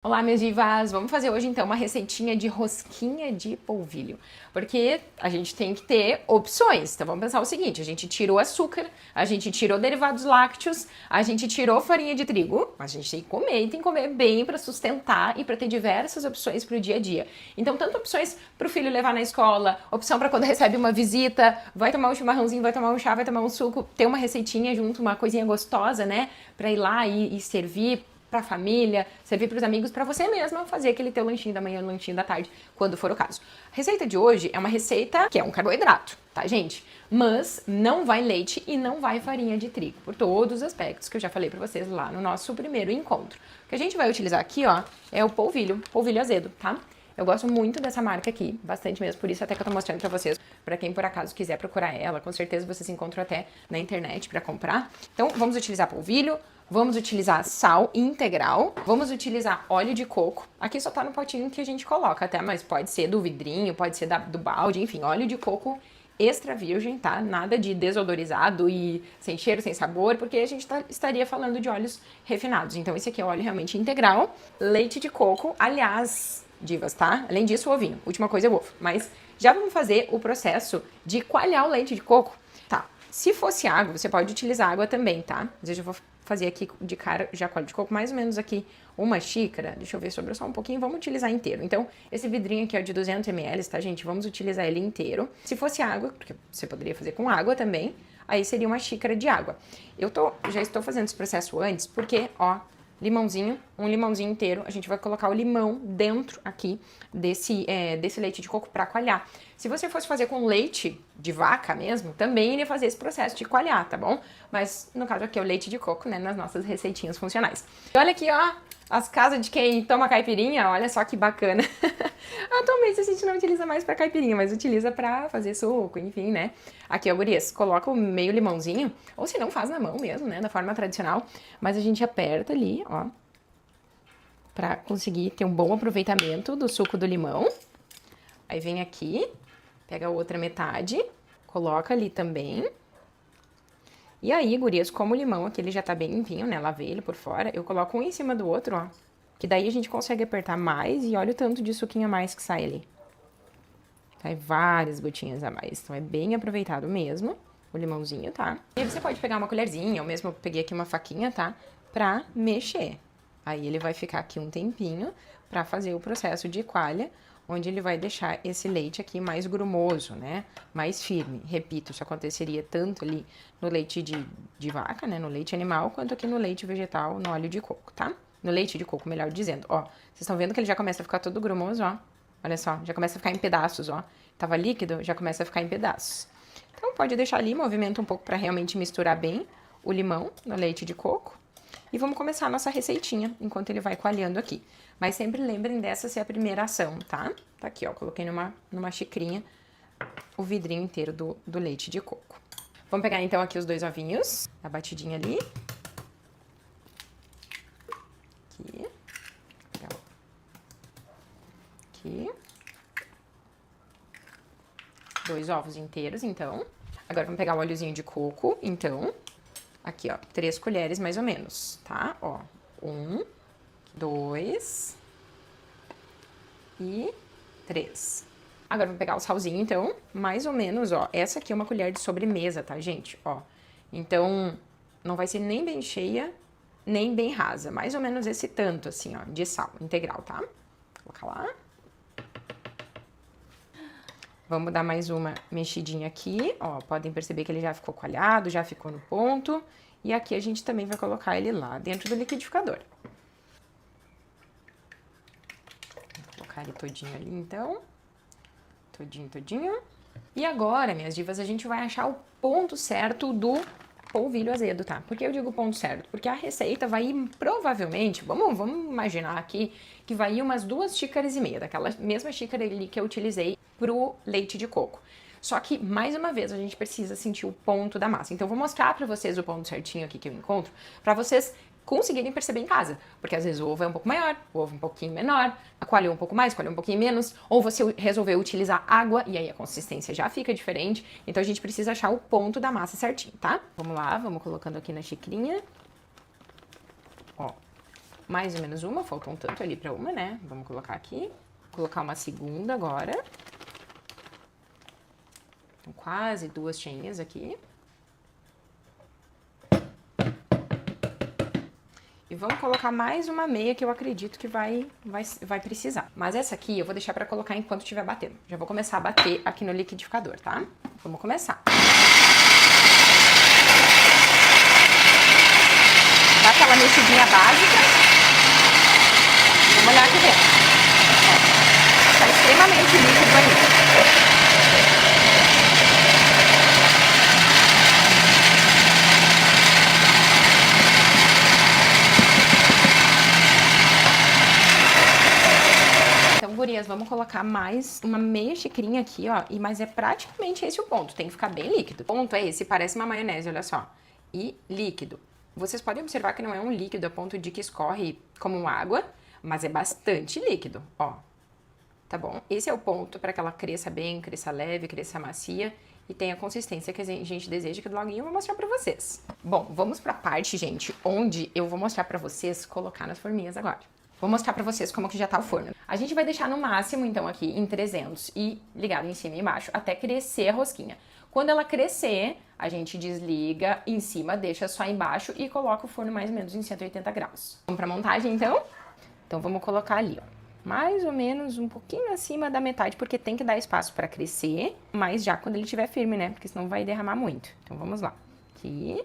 Olá, minhas divas! Vamos fazer hoje então uma receitinha de rosquinha de polvilho, porque a gente tem que ter opções. Então vamos pensar o seguinte: a gente tirou açúcar, a gente tirou derivados lácteos, a gente tirou farinha de trigo, mas a gente tem que comer e tem que comer bem para sustentar e para ter diversas opções para o dia a dia. Então, tanto opções para o filho levar na escola, opção para quando recebe uma visita, vai tomar um chimarrãozinho, vai tomar um chá, vai tomar um suco, ter uma receitinha junto, uma coisinha gostosa, né, para ir lá e servir para a família, servir para os amigos, para você mesma fazer aquele teu lanchinho da manhã, lanchinho da tarde, quando for o caso. A receita de hoje é uma receita que é um carboidrato, tá, gente? Mas não vai leite e não vai farinha de trigo, por todos os aspectos que eu já falei para vocês lá no nosso primeiro encontro. O que a gente vai utilizar aqui, ó, é o polvilho azedo, tá? Eu gosto muito dessa marca aqui, bastante mesmo, por isso até que eu tô mostrando pra vocês, pra quem por acaso quiser procurar ela, com certeza vocês encontram até na internet pra comprar. Então, vamos utilizar polvilho, vamos utilizar sal integral, vamos utilizar óleo de coco. Aqui só tá no potinho que a gente coloca, até, mas pode ser do vidrinho, pode ser do balde, enfim, óleo de coco extra virgem, tá? Nada de desodorizado e sem cheiro, sem sabor, porque a gente estaria falando de óleos refinados. Então, esse aqui é óleo realmente integral, leite de coco, aliás, divas, tá? Além disso, o ovinho. Última coisa é o ovo. Mas já vamos fazer o processo de coalhar o leite de coco? Tá. Se fosse água, você pode utilizar água também, tá? Mas eu já vou fazer aqui de cara já com óleo de coco, mais ou menos aqui uma xícara. Deixa eu ver, sobrou só um pouquinho, vamos utilizar inteiro. Então, esse vidrinho aqui é de 200 ml, tá, gente? Vamos utilizar ele inteiro. Se fosse água, porque você poderia fazer com água também, aí seria uma xícara de água. Já estou fazendo esse processo antes, porque, ó, limãozinho, um limãozinho inteiro, a gente vai colocar o limão dentro aqui desse leite de coco para coalhar. Se você fosse fazer com leite de vaca mesmo, também iria fazer esse processo de coalhar, tá bom? Mas no caso aqui é o leite de coco, né, nas nossas receitinhas funcionais. E olha aqui, ó, as casas de quem toma caipirinha, olha só que bacana. Atualmente a gente não utiliza mais pra caipirinha, mas utiliza pra fazer suco, enfim, né? Aqui, ó, gurias, coloca o meio limãozinho, ou se não, faz na mão mesmo, né, da forma tradicional. Mas a gente aperta ali, ó, pra conseguir ter um bom aproveitamento do suco do limão. Aí vem aqui, pega a outra metade, coloca ali também. E aí, gurias, como o limão aqui ele já tá bem limpinho, né, lavei ele por fora, eu coloco um em cima do outro, ó. Que daí a gente consegue apertar mais e olha o tanto de suquinho a mais que sai ali. Sai várias gotinhas a mais, então é bem aproveitado mesmo o limãozinho, tá? E aí você pode pegar uma colherzinha, ou mesmo eu peguei aqui uma faquinha, tá? Pra mexer. Aí ele vai ficar aqui um tempinho pra fazer o processo de coalha, onde ele vai deixar esse leite aqui mais grumoso, né? Mais firme. Repito, isso aconteceria tanto ali no leite de vaca, né? No leite animal, quanto aqui no leite vegetal, no óleo de coco, tá? No leite de coco, melhor dizendo. Ó, vocês estão vendo que ele já começa a ficar todo grumoso, ó. Olha só, já começa a ficar em pedaços, ó. Tava líquido, já começa a ficar em pedaços. Então, pode deixar ali, movimenta um pouco para realmente misturar bem o limão no leite de coco. E vamos começar a nossa receitinha, enquanto ele vai coalhando aqui. Mas sempre lembrem dessa ser a primeira ação, tá? Tá aqui, ó, coloquei numa xicrinha o vidrinho inteiro do leite de coco. Vamos pegar, então, aqui os 2 ovinhos, a batidinha ali. Aqui. Aqui. 2 ovos inteiros, então. Agora, vamos pegar o óleozinho de coco, então. Aqui, ó, 3 colheres mais ou menos, tá? Ó, 1, 2 e 3. Agora, vamos pegar o salzinho, então, mais ou menos, ó. Essa aqui é uma colher de sobremesa, tá, gente? Ó, então, não vai ser nem bem cheia, nem bem rasa. Mais ou menos esse tanto, assim, ó, de sal integral, tá? Vou colocar lá. Vamos dar mais uma mexidinha aqui, ó, podem perceber que ele já ficou coalhado, já ficou no ponto. E aqui a gente também vai colocar ele lá dentro do liquidificador. Vou colocar ele todinho ali, então. Todinho. E agora, minhas divas, a gente vai achar o ponto certo do polvilho azedo, tá? Por que eu digo ponto certo? Porque a receita vai ir, provavelmente, vamos imaginar aqui, que vai ir umas 2,5 xícaras, daquela mesma xícara ali que eu utilizei pro leite de coco. Só que, mais uma vez, a gente precisa sentir o ponto da massa. Então, eu vou mostrar pra vocês o ponto certinho aqui que eu encontro, pra vocês conseguirem perceber em casa. Porque às vezes o ovo é um pouco maior, o ovo um pouquinho menor, a coalhou um pouco mais, coalhou um pouquinho menos, ou você resolveu utilizar água e aí a consistência já fica diferente. Então a gente precisa achar o ponto da massa certinho, tá? Vamos lá, vamos colocando aqui na xicrinha. Ó, mais ou menos uma, faltou um tanto ali pra uma, né? Vamos colocar aqui. Vou colocar uma segunda agora. Então, quase 2 cheinhas aqui. E vamos colocar mais uma meia que eu acredito que vai precisar. Mas essa aqui eu vou deixar pra colocar enquanto estiver batendo. Já vou começar a bater aqui no liquidificador, tá? Vamos começar. Dá aquela mexidinha básica. Vamos olhar aqui dentro. Tá extremamente líquido ainda. Então, gurias, vamos colocar mais uma meia xicrinha aqui, ó. Mas é praticamente esse o ponto. Tem que ficar bem líquido. O ponto é esse, parece uma maionese, olha só. E líquido. Vocês podem observar que não é um líquido a ponto de que escorre como água, mas é bastante líquido, ó. Tá bom? Esse é o ponto para que ela cresça bem, cresça leve, cresça macia e tenha a consistência que a gente deseja, que logo eu vou mostrar pra vocês. Bom, vamos pra parte, gente, onde eu vou mostrar pra vocês colocar nas forminhas agora. Vou mostrar pra vocês como que já tá o forno. A gente vai deixar no máximo, então, aqui em 300 e ligado em cima e embaixo até crescer a rosquinha. Quando ela crescer, a gente desliga em cima, deixa só embaixo e coloca o forno mais ou menos em 180 graus. Vamos pra montagem, então? Então, vamos colocar ali, ó. Mais ou menos um pouquinho acima da metade, porque tem que dar espaço pra crescer, mas já quando ele estiver firme, né? Porque senão vai derramar muito. Então, vamos lá. Aqui.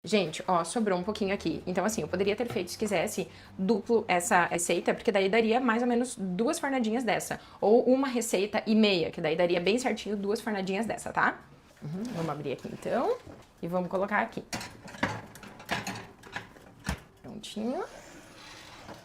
Gente, ó, sobrou um pouquinho aqui. Então, assim, eu poderia ter feito, se quisesse, duplo essa receita, porque daí daria mais ou menos 2 fornadinhas dessa. Ou uma receita e meia, que daí daria bem certinho 2 fornadinhas dessa, tá? Vamos abrir aqui, então. E vamos colocar aqui. Prontinho.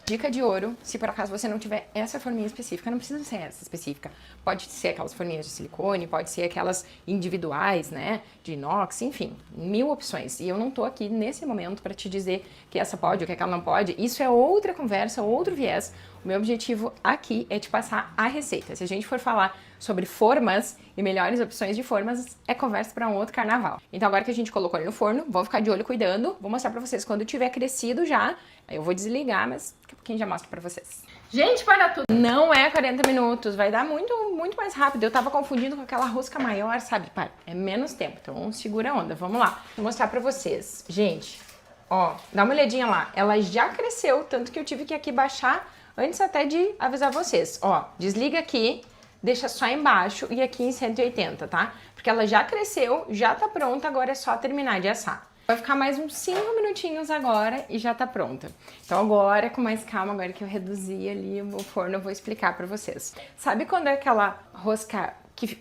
Dica de ouro, se por acaso você não tiver essa forminha específica, não precisa ser essa específica. Pode ser aquelas forminhas de silicone, pode ser aquelas individuais, né, de inox, enfim, 1000 opções. E eu não tô aqui nesse momento para te dizer que essa pode ou que aquela não pode. Isso é outra conversa, outro viés. O meu objetivo aqui é te passar a receita. Se a gente for falar sobre formas e melhores opções de formas, é conversa para um outro carnaval. Então agora que a gente colocou ele no forno, vou ficar de olho cuidando, vou mostrar para vocês quando tiver crescido já. Aí eu vou desligar, mas daqui a pouquinho já mostro pra vocês. Gente, vai dar tudo. Não é 40 minutos, vai dar muito mais rápido. Eu tava confundindo com aquela rosca maior, sabe? Pai, é menos tempo, então segura a onda. Vamos lá. Vou mostrar pra vocês. Gente, ó, dá uma olhadinha lá. Ela já cresceu, tanto que eu tive que aqui baixar antes até de avisar vocês. Ó, desliga aqui, deixa só embaixo e aqui em 180, tá? Porque ela já cresceu, já tá pronta, agora é só terminar de assar. Vai ficar mais uns 5 minutinhos agora e já tá pronta. Então agora, com mais calma, agora que eu reduzi ali o forno, eu vou explicar pra vocês. Sabe quando é aquela rosca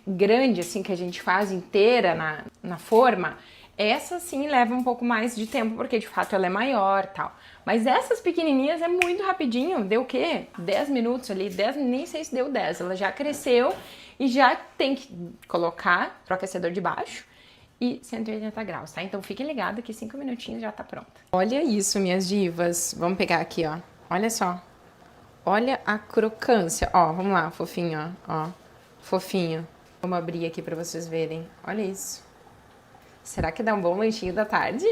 grande, assim, que a gente faz inteira na forma? Essa, sim, leva um pouco mais de tempo, porque de fato ela é maior e tal. Mas essas pequenininhas é muito rapidinho, deu o quê? 10 minutos ali, 10, nem sei se deu 10. Ela já cresceu e já tem que colocar pro aquecedor de baixo. E 180 graus, tá? Então fique ligado que 5 minutinhos já tá pronta. Olha isso, minhas divas. Vamos pegar aqui, ó. Olha só. Olha a crocância. Ó, vamos lá, fofinho, ó. Fofinho. Vamos abrir aqui pra vocês verem. Olha isso. Será que dá um bom lanchinho da tarde?